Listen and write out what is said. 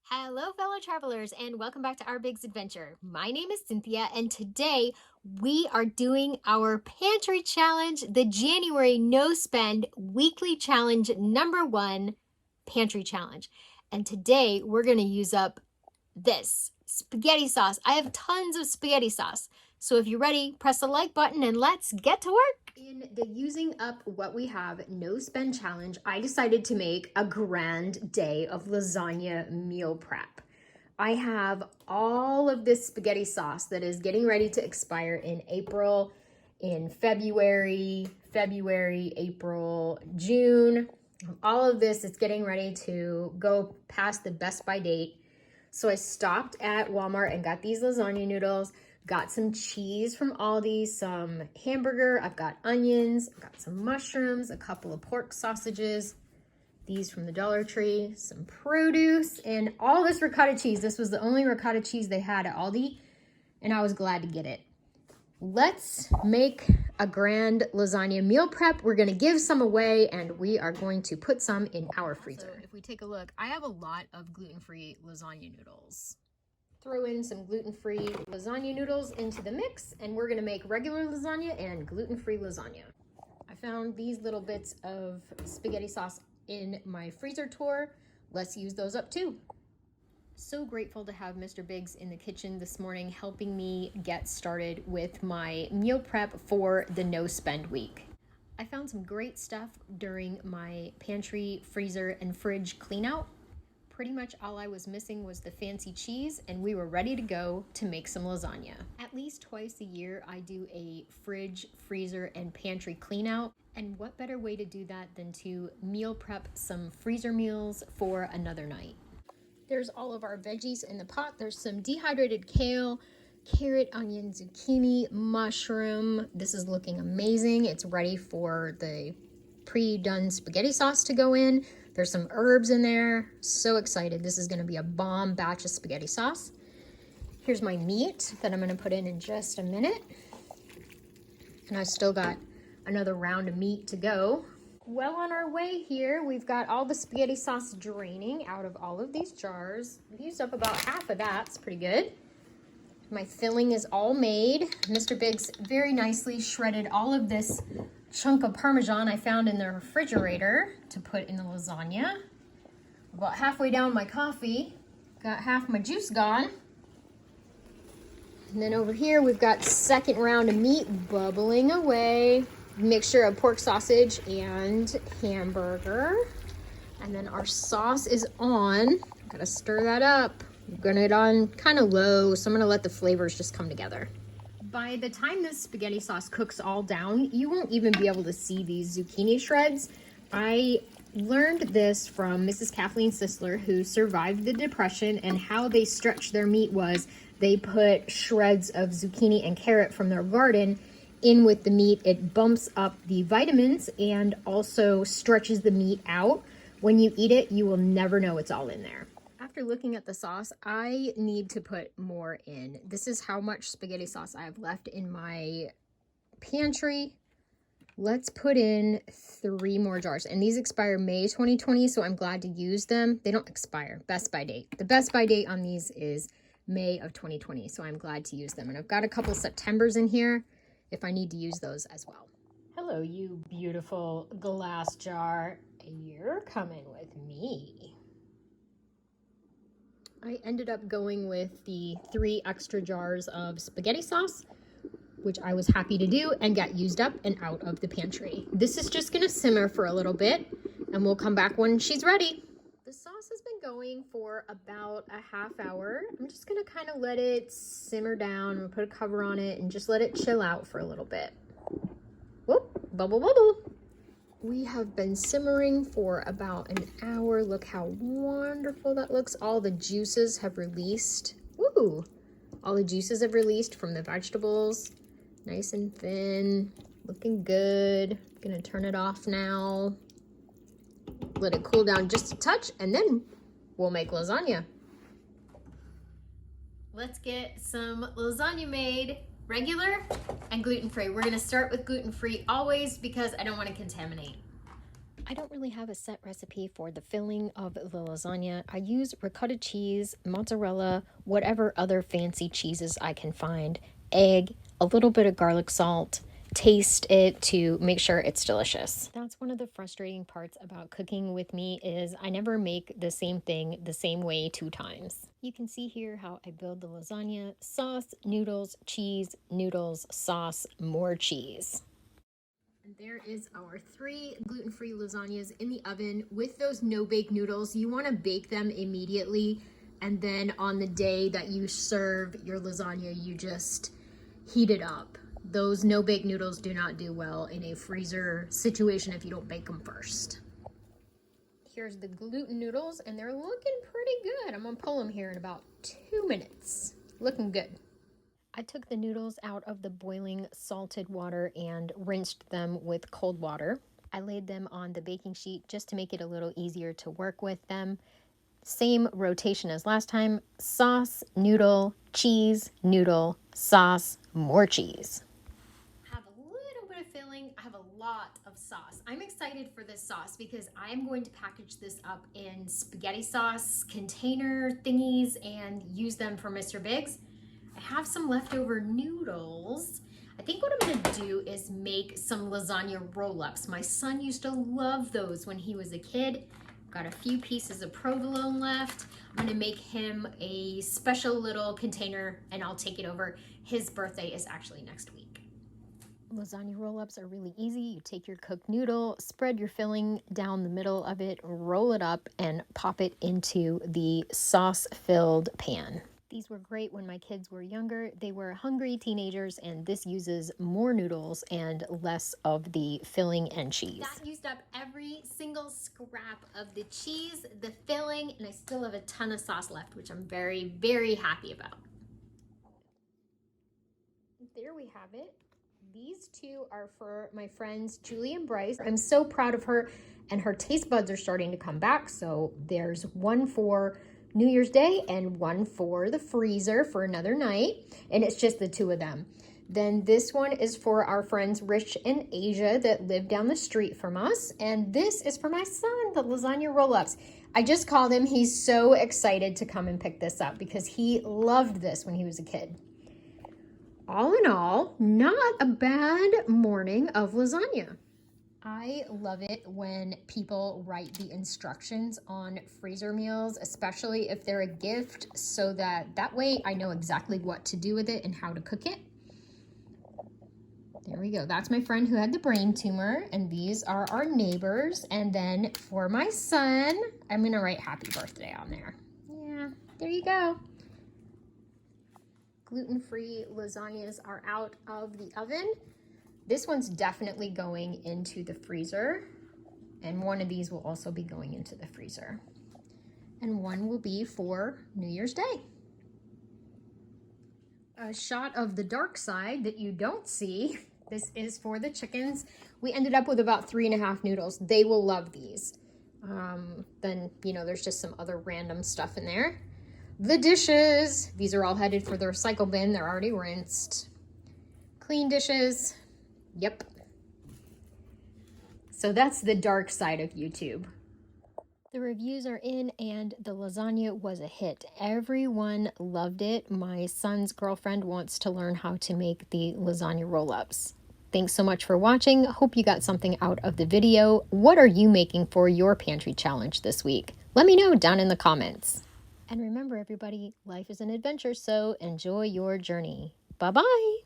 Hello, fellow travelers, and welcome back to our Big's Adventure. My name is Cynthia, and today we are doing our pantry challenge, the January no spend weekly challenge #1 pantry challenge. And today we're going to use up this spaghetti sauce. I have tons of spaghetti sauce. So if you're ready, press the like button and let's get to work. In the using up what we have no spend challenge, I decided to make a grand day of lasagna meal prep. I have all of this spaghetti sauce that is getting ready to expire in April, in February, April, June. All of this is getting ready to go past the best by date. So I stopped at Walmart and got these lasagna noodles, got some cheese from Aldi, some hamburger, I've got onions, I've got some mushrooms, a couple of pork sausages, these from the Dollar Tree, some produce, and all this ricotta cheese. This was the only ricotta cheese they had at Aldi, and I was glad to get it. Let's make a grand lasagna meal prep. We're going to give some away, and we are going to put some in our freezer. So if we take a look, I have a lot of gluten-free lasagna noodles. Throw in some gluten-free lasagna noodles into the mix, and we're going to make regular lasagna and gluten-free lasagna. I found these little bits of spaghetti sauce in my freezer tour. Let's use those up too. So grateful to have Mr. Biggs in the kitchen this morning helping me get started with my meal prep for the no spend week. I found some great stuff during my pantry, freezer, and fridge clean out. Pretty much all I was missing was the fancy cheese, and we were ready to go to make some lasagna. At least twice a year I do a fridge, freezer, and pantry clean out. And what better way to do that than to meal prep some freezer meals for another night. There's all of our veggies in the pot. There's some dehydrated kale, carrot, onion, zucchini, mushroom. This is looking amazing. It's ready for the pre-done spaghetti sauce to go in. There's some herbs in there. So excited. This is going to be a bomb batch of spaghetti sauce. Here's my meat that I'm going to put in just a minute. And I've still got another round of meat to go. Well, on our way here, we've got all the spaghetti sauce draining out of all of these jars. I've used up about half of that. It's pretty good. My filling is all made. Mr. Biggs very nicely shredded all of this chunk of Parmesan I found in the refrigerator to put in the lasagna. About halfway down my coffee, got half my juice gone. And then over here, we've got second round of meat bubbling away. Mixture of pork sausage and hamburger. And then our sauce is on. Gotta stir that up. I'm gonna it on kind of low, so I'm gonna let the flavors just come together. By the time this spaghetti sauce cooks all down, you won't even be able to see these zucchini shreds. I learned this from Mrs. Kathleen Sisler, who survived the Depression, and how they stretched their meat was they put shreds of zucchini and carrot from their garden in with the meat. It bumps up the vitamins and also stretches the meat out. When you eat it, you will never know it's all in there. After looking at the sauce, I need to put more in. This is how much spaghetti sauce I have left in my pantry. Let's put in 3 more jars. And these expire May 2020, so I'm glad to use them. They don't expire, best by date. The best by date on these is May of 2020, so I'm glad to use them. And I've got a couple Septembers in here if I need to use those as well. Hello, you beautiful glass jar. You're coming with me. I ended up going with the 3 extra jars of spaghetti sauce, which I was happy to do and got used up and out of the pantry. This is just gonna simmer for a little bit and we'll come back when she's ready. The sauce has been going for about a half hour. I'm just gonna kind of let it simmer down. We'll put a cover on it and just let it chill out for a little bit. Whoop, bubble, bubble. We have been simmering for about an hour. Look how wonderful that looks. All the juices have released. Woo! All the juices have released from the vegetables. Nice and thin, looking good. Gonna turn it off now. Let it cool down just a touch, and then we'll make lasagna. Let's get some lasagna made, regular and gluten-free. We're gonna start with gluten-free always because I don't want to contaminate. I don't really have a set recipe for the filling of the lasagna. I use ricotta cheese, mozzarella, whatever other fancy cheeses I can find, egg, a little bit of garlic salt, taste it to make sure it's delicious. That's one of the frustrating parts about cooking with me is I never make the same thing the same way 2 times. You can see here how I build the lasagna: sauce, noodles, sauce, more cheese. And there is our 3 gluten-free lasagnas in the oven with those no-bake noodles. You want to bake them immediately, and then on the day that you serve your lasagna, you just heat it up. Those no-bake noodles do not do well in a freezer situation if you don't bake them first. Here's the gluten noodles, and they're looking pretty good. I'm gonna pull them here in about 2 minutes. Looking good. I took the noodles out of the boiling salted water and rinsed them with cold water. I laid them on the baking sheet just to make it a little easier to work with them. Same rotation as last time: sauce, noodle, cheese, noodle, sauce, more cheese. Have a little bit of filling. I have a lot of sauce. I'm excited for this sauce because I'm going to package this up in spaghetti sauce container thingies and use them for Mr. Biggs. I have some leftover noodles. I think what I'm gonna do is make some lasagna roll-ups. My son used to love those when he was a kid. Got a few pieces of provolone left. I'm gonna make him a special little container and I'll take it over. His birthday is actually next week. Lasagna roll-ups are really easy. You take your cooked noodle, spread your filling down the middle of it, roll it up, and pop it into the sauce-filled pan. These were great when my kids were younger. They were hungry teenagers, and this uses more noodles and less of the filling and cheese. That used up every single scrap of the cheese, the filling, and I still have a ton of sauce left, which I'm very, very happy about. There we have it. These 2 are for my friends Julie and Bryce. I'm so proud of her, and her taste buds are starting to come back. So there's one for New Year's Day and one for the freezer for another night, and it's just the 2 of them. Then this one is for our friends Rich and Asia that live down the street from us, and this is for my son, the lasagna roll-ups. I just called him. He's so excited to come and pick this up because he loved this when he was a kid. All in all, not a bad morning of lasagna. I love it when people write the instructions on freezer meals, especially if they're a gift, so that way I know exactly what to do with it and how to cook it. There we go. That's my friend who had the brain tumor, and these are our neighbors. And then for my son, I'm gonna write happy birthday on there. Yeah, there you go. Gluten-free lasagnas are out of the oven. This one's definitely going into the freezer, and one of these will also be going into the freezer. And one will be for New Year's Day. A shot of the dark side that you don't see. This is for the chickens. We ended up with about 3.5 noodles. They will love these. Then, there's just some other random stuff in there. The dishes. These are all headed for the recycle bin. They're already rinsed. Clean dishes. Yep. So that's the dark side of YouTube. The reviews are in, and the lasagna was a hit. Everyone loved it. My son's girlfriend wants to learn how to make the lasagna roll-ups. Thanks so much for watching. Hope you got something out of the video. What are you making for your pantry challenge this week? Let me know down in the comments. And remember, everybody, life is an adventure, so enjoy your journey. Bye-bye.